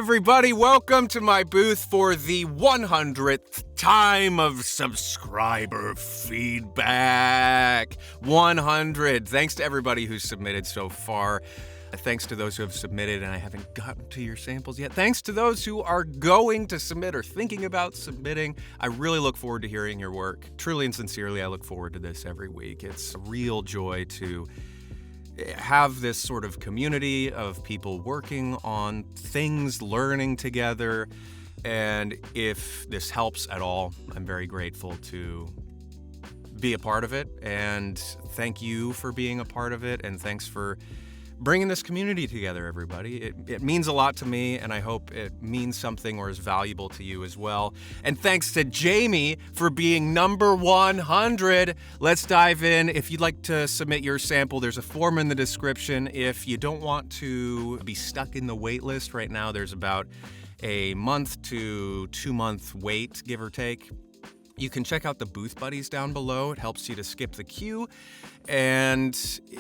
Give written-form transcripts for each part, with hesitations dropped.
everybody. Welcome to my booth for the 100th time of subscriber feedback. 100. Thanks to everybody who's submitted so far. Thanks to those who have submitted and I haven't gotten to your samples yet. Thanks to those who are going to submit or thinking about submitting. I really look forward to hearing your work. Truly and sincerely, I look forward to this every week. It's a real joy to have this sort of community of people working on things, learning together. And if this helps at all, I'm very grateful to be a part of it. And thank you for being a part of it. And thanks for bringing this community together, everybody. It means a lot to me, and I hope it means something or is valuable to you as well. And thanks to Jaime for being number 100. Let's dive in. If you'd like to submit your sample, there's a form in the description. If you don't want to be stuck in the wait list right now, there's about a month to 2 month wait, give or take. You can check out the Booth Buddies down below. It helps you to skip the queue. And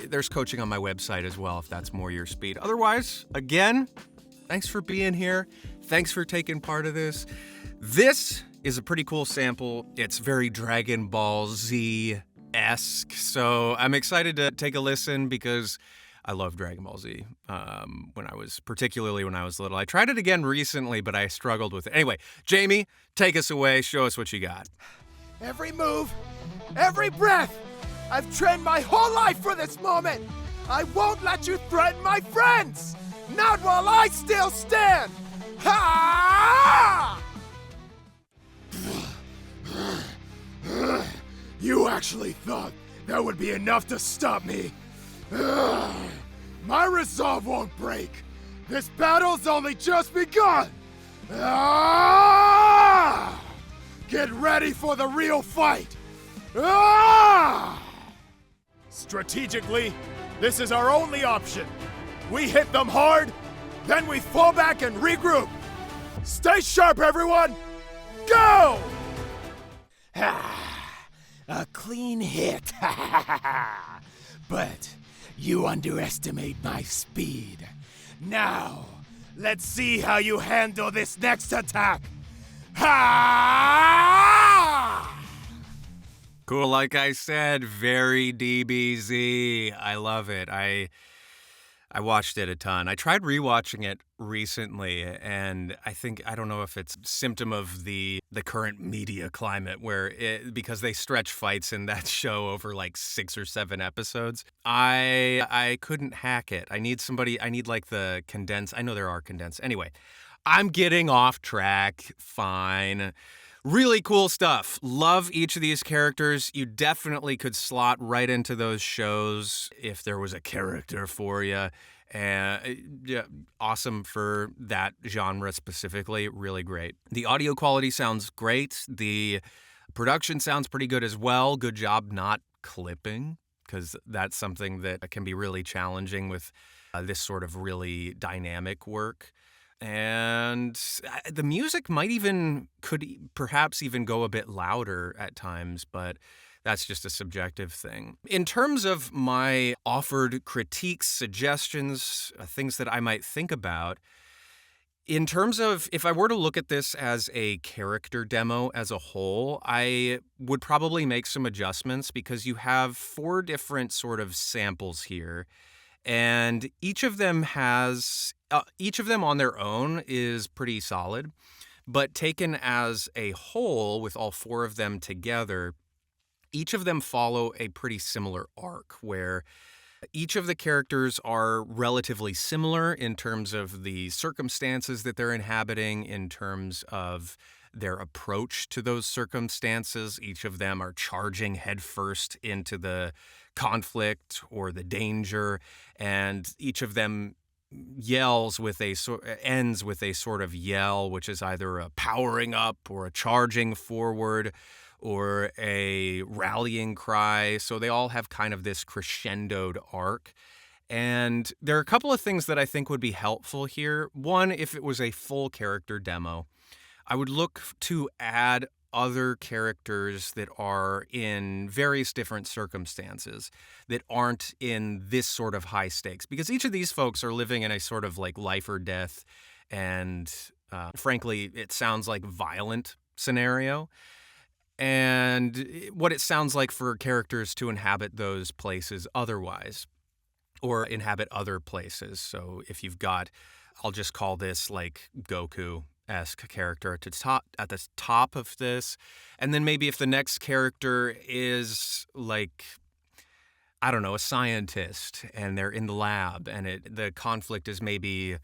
there's coaching on my website as well, if that's more your speed. Otherwise, again, thanks for being here. Thanks for taking part of this. This is a pretty cool sample. It's very Dragon Ball Z-esque. So I'm excited to take a listen because I love Dragon Ball Z particularly when I was little. I tried it again recently, but I struggled with it. Anyway, Jaime, take us away. Show us what you got. Every move, every breath. I've trained my whole life for this moment. I won't let you threaten my friends. Not while I still stand. Ha! You actually thought that would be enough to stop me? My resolve won't break. This battle's only just begun. Get ready for the real fight. Strategically, this is our only option. We hit them hard, then we fall back and regroup. Stay sharp, everyone. Go! A clean hit. But you underestimate my speed. Now, let's see how you handle this next attack. Ha! Cool, like I said, very DBZ. I love it. I watched it a ton. I tried rewatching it recently, and I don't know if it's a symptom of the current media climate because they stretch fights in that show over like 6 or 7 episodes. I couldn't hack it. I need like the condensed. I know there are condensed. Anyway, I'm getting off track. Fine. Really cool stuff. Love each of these characters. You definitely could slot right into those shows if there was a character for you. And yeah, awesome for that genre specifically. Really great. The audio quality sounds great. The production sounds pretty good as well. Good job not clipping, because that's something that can be really challenging with this sort of really dynamic work. And the music could perhaps even go a bit louder at times, but that's just a subjective thing. In terms of my offered critiques, suggestions, things that I might think about, in terms of if I were to look at this as a character demo as a whole, I would probably make some adjustments because you have 4 different sort of samples here. And each of them on their own is pretty solid, but taken as a whole with all 4 of them together, each of them follow a pretty similar arc where each of the characters are relatively similar in terms of the circumstances that they're inhabiting, in terms of their approach to those circumstances. Each of them are charging headfirst into the conflict or the danger, and each of them ends with a sort of yell, which is either a powering up or a charging forward or a rallying cry. So they all have kind of this crescendoed arc. And there are a couple of things that I think would be helpful here. One, if it was a full character demo, I would look to add other characters that are in various different circumstances that aren't in this sort of high stakes, because each of these folks are living in a sort of like life or death and frankly, it sounds like violent scenario. And what it sounds like for characters to inhabit those places otherwise, or inhabit other places. So if you've got, I'll just call this like Goku-esque character at the top of this, and then maybe if the next character is like, I don't know, a scientist and they're in the lab and the conflict is maybe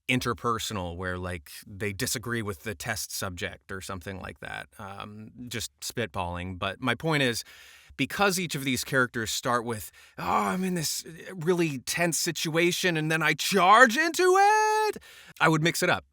interpersonal where like they disagree with the test subject or something like that. Just spitballing. But my point is, because each of these characters start with, oh, I'm in this really tense situation and then I charge into it, I would mix it up.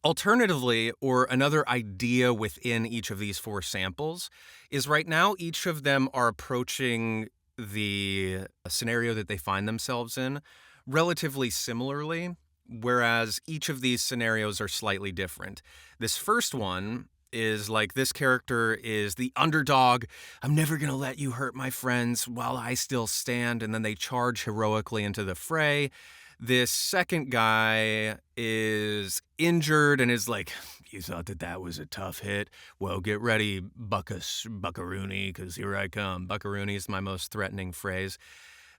Alternatively, or another idea within each of these 4 samples, is right now each of them are approaching the scenario that they find themselves in relatively similarly, whereas each of these scenarios are slightly different. This first one is like, this character is the underdog. I'm never going to let you hurt my friends while I still stand. And then they charge heroically into the fray. This second guy is injured and is like, you thought that was a tough hit? Well, get ready, buckaroony, because here I come. Buckaroony is my most threatening phrase.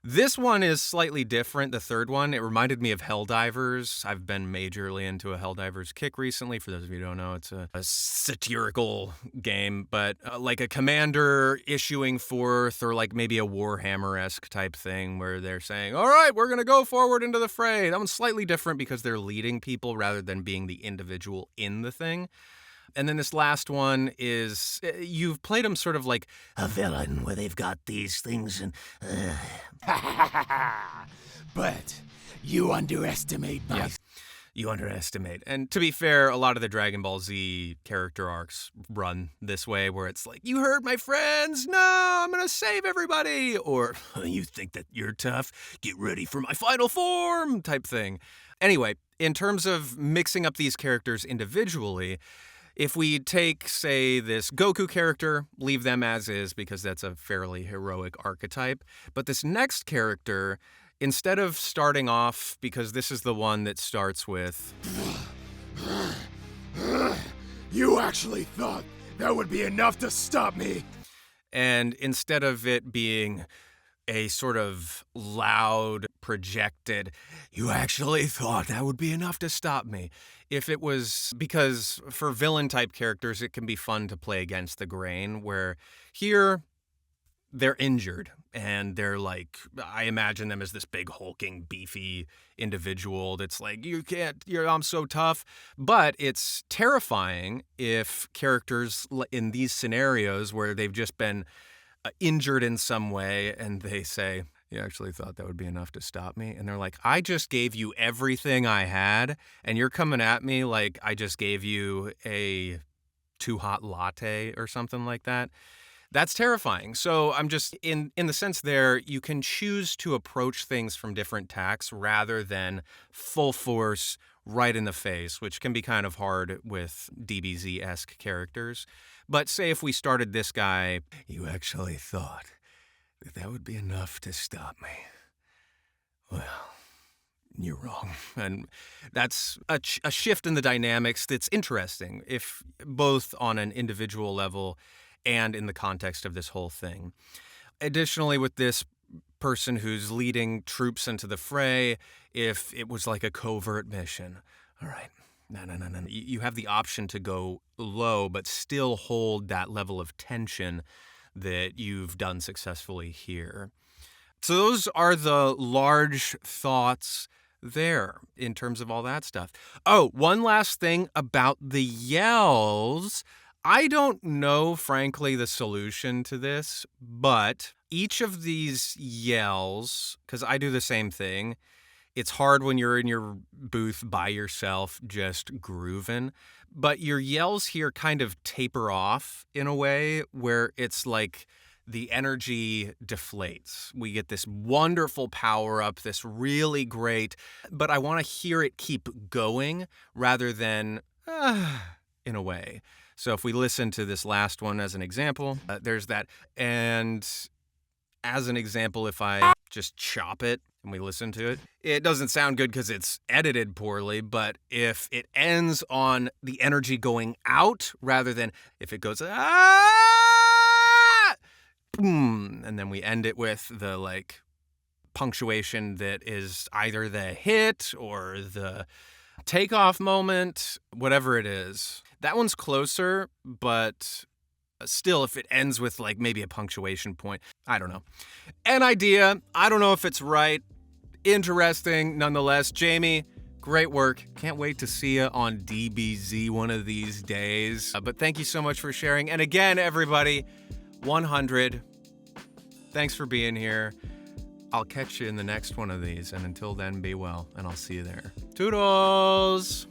This one is slightly different, the third one. It reminded me of Helldivers. I've been majorly into a Helldivers kick recently. For those of you who don't know, it's a satirical game, but like a commander issuing forth, or like maybe a Warhammer-esque type thing where they're saying, all right, we're going to go forward into the fray. That one's slightly different because they're leading people rather than being the individual in the thing. And then this last one is, you've played them sort of like a villain where they've got these things and... But you underestimate my... Yeah, you underestimate. And to be fair, a lot of the Dragon Ball Z character arcs run this way, where it's like, you hurt my friends, no, I'm gonna save everybody. Or, you think that you're tough, get ready for my final form, type thing. Anyway, in terms of mixing up these characters individually, if we take, say, this Goku character, leave them as is because that's a fairly heroic archetype. But this next character, instead of starting off, because this is the one that starts with... You actually thought that would be enough to stop me? And instead of it being a sort of loud, projected, you actually thought that would be enough to stop me. If it was, because for villain type characters, it can be fun to play against the grain, where here they're injured and they're like, I imagine them as this big hulking, beefy individual that's like, I'm so tough. But it's terrifying if characters in these scenarios where they've just been injured in some way and they say, you actually thought that would be enough to stop me? And they're like, I just gave you everything I had and you're coming at me like I just gave you a too hot latte or something like that. That's terrifying. So I'm just, in the sense there, you can choose to approach things from different tacks rather than full force right in the face, which can be kind of hard with DBZ-esque characters. But say if we started this guy, you actually thought that would be enough to stop me. Well, you're wrong. And that's a shift in the dynamics that's interesting, if both on an individual level and in the context of this whole thing. Additionally, with this person who's leading troops into the fray, if it was like a covert mission, all right, no. You have the option to go low, but still hold that level of tension that you've done successfully here. So those are the large thoughts there in terms of all that stuff. Oh, one last thing about the yells. I don't know, frankly, the solution to this, but each of these yells, because I do the same thing, it's hard when you're in your booth by yourself just grooving, but your yells here kind of taper off in a way where it's like the energy deflates. We get this wonderful power up, this really great, but I want to hear it keep going rather than, in a way. So if we listen to this last one as an example, there's that. And as an example, if I just chop it, and we listen to it, it doesn't sound good because it's edited poorly. But if it ends on the energy going out rather than if it goes, boom, and then we end it with the like punctuation that is either the hit or the takeoff moment, whatever it is. That one's closer, but still, if it ends with like maybe a punctuation point, I don't know. An idea. I don't know if it's right. Interesting nonetheless. Jaime, great work. Can't wait to see you on DBZ one of these days. But thank you so much for sharing. And again, everybody, 100. Thanks for being here. I'll catch you in the next one of these. And until then, be well, and I'll see you there. Toodles!